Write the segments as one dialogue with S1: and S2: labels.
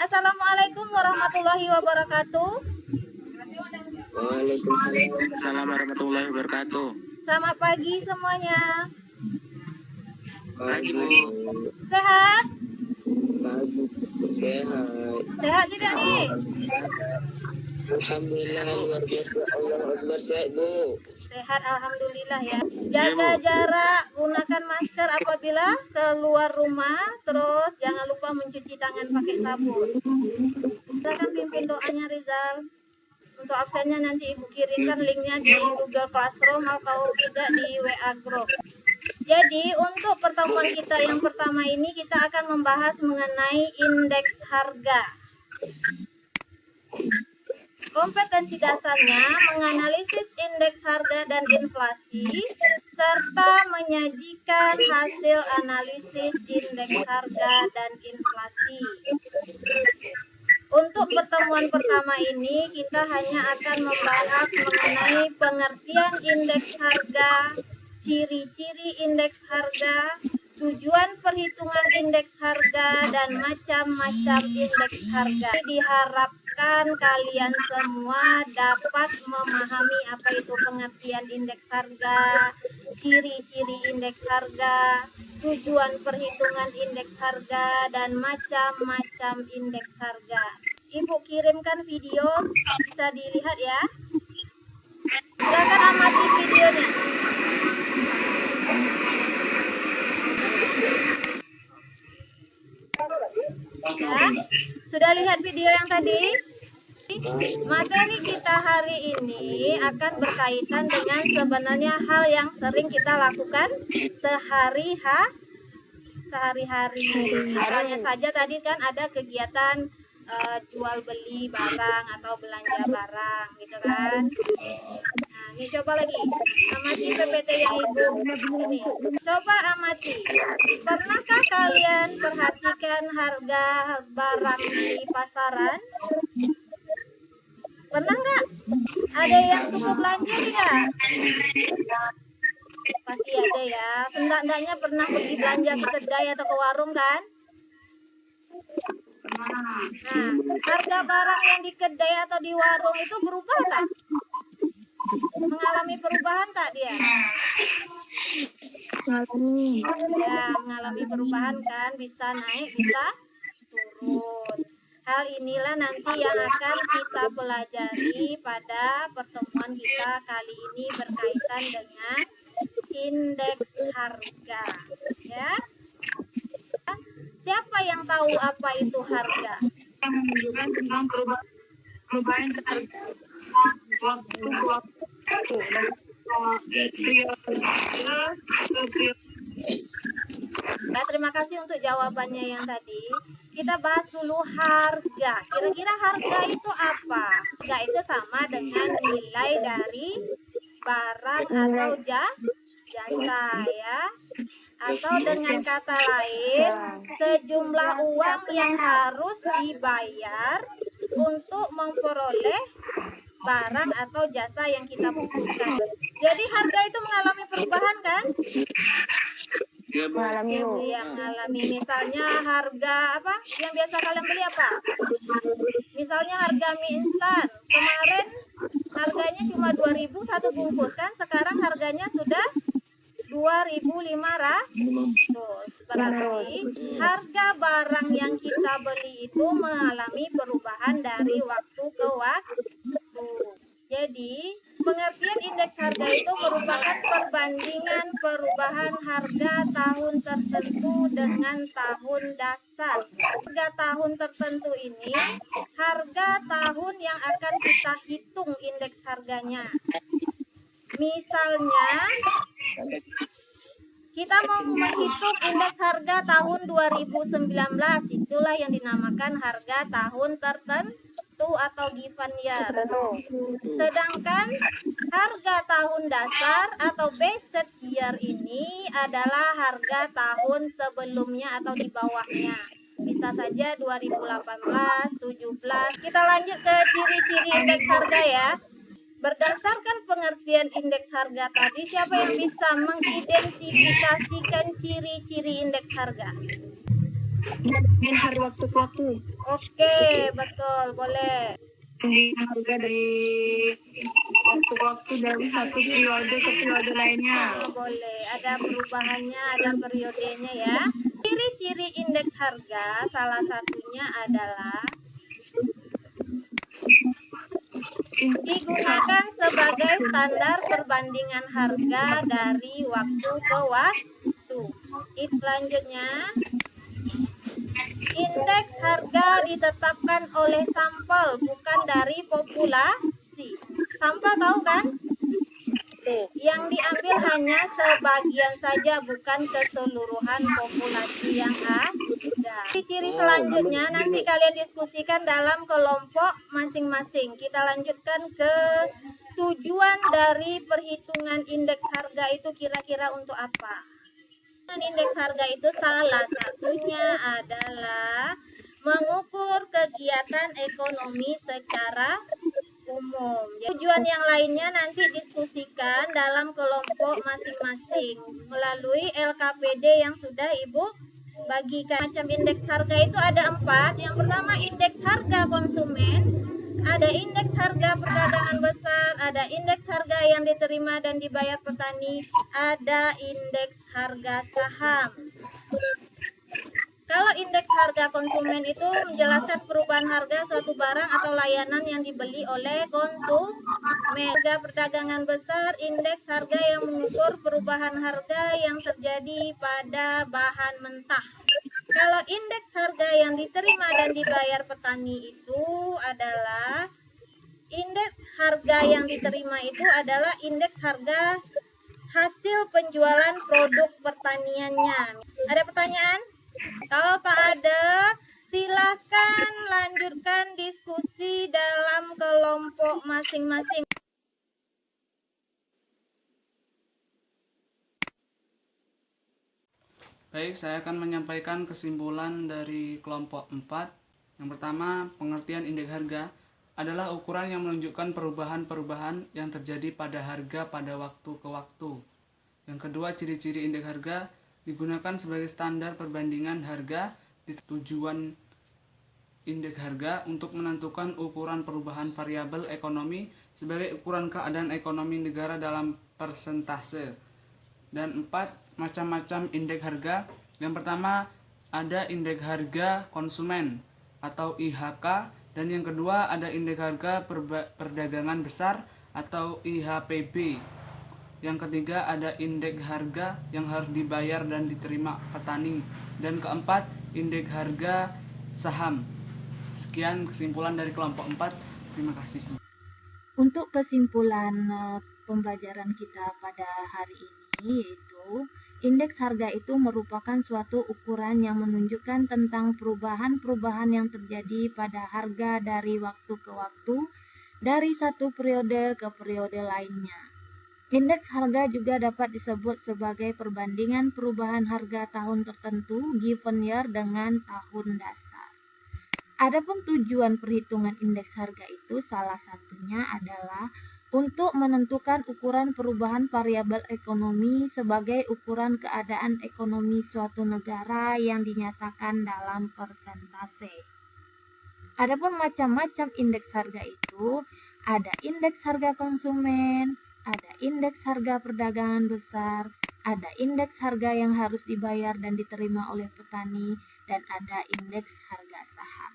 S1: Assalamualaikum warahmatullahi wabarakatuh.
S2: Waalaikumsalam warahmatullahi wabarakatuh.
S1: Selamat pagi semuanya.
S2: Pagi Bu.
S1: Sehat?
S2: Pagi. Sehat.
S1: Sehat tidak nih?
S2: Alhamdulillah luar biasa. Allah Akbar sehat Bu.
S1: Sehat alhamdulillah ya. Jaga jarak, gunakan masker apabila keluar rumah, terus jangan lupa mencuci tangan pakai sabun. Silakan pimpin doanya Rizal. Untuk absennya nanti Ibu kirimkan linknya di Google Classroom atau tidak di WA Group. Jadi untuk pertemuan kita yang pertama ini kita akan membahas mengenai indeks harga. Kompetensi dasarnya menganalisis indeks harga dan inflasi serta menyajikan hasil analisis indeks harga dan inflasi. Untuk pertemuan pertama ini kita hanya akan membahas mengenai pengertian indeks harga, ciri-ciri indeks harga, tujuan perhitungan indeks harga, dan macam-macam indeks harga. Diharapkan kalian semua dapat memahami apa itu pengertian indeks harga, ciri-ciri indeks harga, tujuan perhitungan indeks harga, dan macam-macam indeks harga. Ibu kirimkan video, bisa dilihat ya. Silakan amati videonya. Ya, sudah lihat video yang tadi? Materi kita hari ini akan berkaitan dengan sebenarnya hal yang sering kita lakukan sehari-hari. Misalnya saja tadi kan ada kegiatan jual beli barang atau belanja barang gitu kan. Nah, ini coba lagi amati PPT yang Ibu ini. Coba amati. Pernahkah kalian perhatikan harga barang di pasaran? Pernah nggak? Ada yang cukup belanja tidak? Pasti ada ya. Enggak-enggaknya pernah pergi belanja ke kedai atau ke warung kan? Nah, harga barang yang di kedai atau di warung itu berubah tak? Mengalami perubahan tak dia? Ya, mengalami perubahan kan, bisa naik, bisa turun. Hal inilah nanti yang akan kita pelajari pada pertemuan kita kali ini berkaitan dengan indeks harga. Ya. Siapa yang tahu apa itu harga?
S3: Yang menunjukkan tentang perubahan harga waktu
S1: Ya, terima kasih untuk jawabannya yang tadi. Kita bahas dulu harga. Kira-kira harga itu apa? Harga itu sama dengan nilai dari barang atau jasa ya. Atau dengan kata lain, sejumlah uang yang harus dibayar untuk memperoleh barang atau jasa yang kita butuhkan. Jadi harga itu mengalami perubahan kan? Yang mengalami misalnya harga apa? Yang biasa kalian beli apa? Misalnya harga mie instan. Kemarin harganya cuma 2.000 satu bungkus kan? Sekarang harganya sudah 2.500. Berarti harga barang yang kita beli itu mengalami perubahan dari waktu ke waktu. Jadi, pengertian indeks harga itu merupakan perbandingan perubahan harga tahun tertentu dengan tahun dasar. Harga tahun tertentu ini, harga tahun yang akan kita hitung indeks harganya. Misalnya, kita mau menghitung indeks harga tahun 2019, itulah yang dinamakan harga tahun tertentu atau given year. Sedangkan harga tahun dasar atau basic year ini adalah harga tahun sebelumnya atau di bawahnya. Bisa saja 2018, 17. Kita lanjut ke ciri-ciri indeks harga ya. Berdasarkan pengertian indeks harga tadi, siapa yang bisa mengidentifikasikan ciri-ciri indeks harga?
S3: dan hari waktu ke waktu.
S1: Oke, betul, boleh.
S3: Harga dari waktu ke waktu dari satu periode ke periode lainnya.
S1: Boleh, ada perubahannya, ada periodenya ya. Ciri-ciri indeks harga salah satunya adalah digunakan sebagai standar perbandingan harga dari waktu ke waktu. Selanjutnya, indeks harga ditetapkan oleh sampel, bukan dari populasi. Sampel tahu kan? Yang diambil hanya sebagian saja, bukan keseluruhan populasi yang ada. Ciri selanjutnya nanti kalian diskusikan dalam kelompok masing-masing. Kita lanjutkan ke tujuan dari perhitungan indeks harga itu kira-kira untuk apa? Indeks harga itu salah satunya adalah mengukur kegiatan ekonomi secara umum. Tujuan yang lainnya nanti diskusikan dalam kelompok masing-masing melalui LKPD yang sudah Ibu bagikan. Macam indeks harga itu ada 4. Yang pertama indeks harga konsumen, ada indeks harga perdagangan besar, ada indeks harga yang diterima dan dibayar petani, ada indeks harga saham. Kalau indeks harga konsumen itu menjelaskan perubahan harga suatu barang atau layanan yang dibeli oleh konsumen. Harga perdagangan besar, indeks harga yang mengukur perubahan harga yang terjadi pada bahan mentah. Kalau indeks harga yang diterima dan dibayar petani itu adalah indeks harga yang diterima itu adalah indeks harga hasil penjualan produk pertaniannya. Ada pertanyaan? Kalau tak ada, silakan lanjutkan diskusi dalam kelompok masing-masing.
S4: Baik, saya akan menyampaikan kesimpulan dari kelompok 4. Yang pertama, pengertian indeks harga adalah ukuran yang menunjukkan perubahan-perubahan yang terjadi pada harga pada waktu ke waktu. Yang kedua, ciri-ciri indeks harga digunakan sebagai standar perbandingan harga. Tujuan indeks harga untuk menentukan ukuran perubahan variabel ekonomi sebagai ukuran keadaan ekonomi negara dalam persentase. Dan 4, macam-macam indeks harga. Yang pertama ada indeks harga konsumen atau IHK, dan yang kedua ada indeks harga perdagangan besar atau IHPB. Yang ketiga ada indeks harga yang harus dibayar dan diterima petani, dan keempat indeks harga saham. Sekian kesimpulan dari kelompok 4. Terima kasih.
S1: Untuk kesimpulan pembelajaran kita pada hari ini, yaitu indeks harga itu merupakan suatu ukuran yang menunjukkan tentang perubahan-perubahan yang terjadi pada harga dari waktu ke waktu, dari satu periode ke periode lainnya. Indeks harga juga dapat disebut sebagai perbandingan perubahan harga tahun tertentu given year dengan tahun dasar. Adapun tujuan perhitungan indeks harga itu salah satunya adalah untuk menentukan ukuran perubahan variabel ekonomi sebagai ukuran keadaan ekonomi suatu negara yang dinyatakan dalam persentase. Adapun macam-macam indeks harga itu ada indeks harga konsumen, ada indeks harga perdagangan besar, ada indeks harga yang harus dibayar dan diterima oleh petani, dan ada indeks harga saham.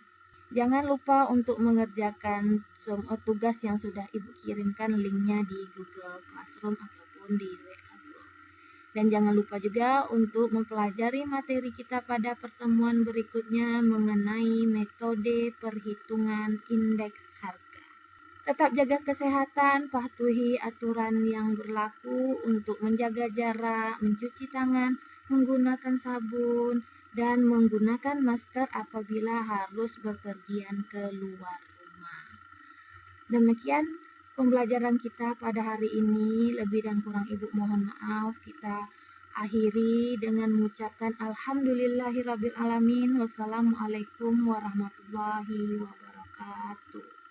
S1: Jangan lupa untuk mengerjakan semua tugas yang sudah Ibu kirimkan linknya di Google Classroom ataupun di WA Group. Dan jangan lupa juga untuk mempelajari materi kita pada pertemuan berikutnya mengenai metode perhitungan indeks harga. Tetap jaga kesehatan, patuhi aturan yang berlaku untuk menjaga jarak, mencuci tangan, menggunakan sabun, dan menggunakan masker apabila harus bepergian keluar rumah. Demikian pembelajaran kita pada hari ini. Lebih dan kurang Ibu mohon maaf. Kita akhiri dengan mengucapkan alhamdulillahirabbil alamin. Wassalamualaikum warahmatullahi wabarakatuh.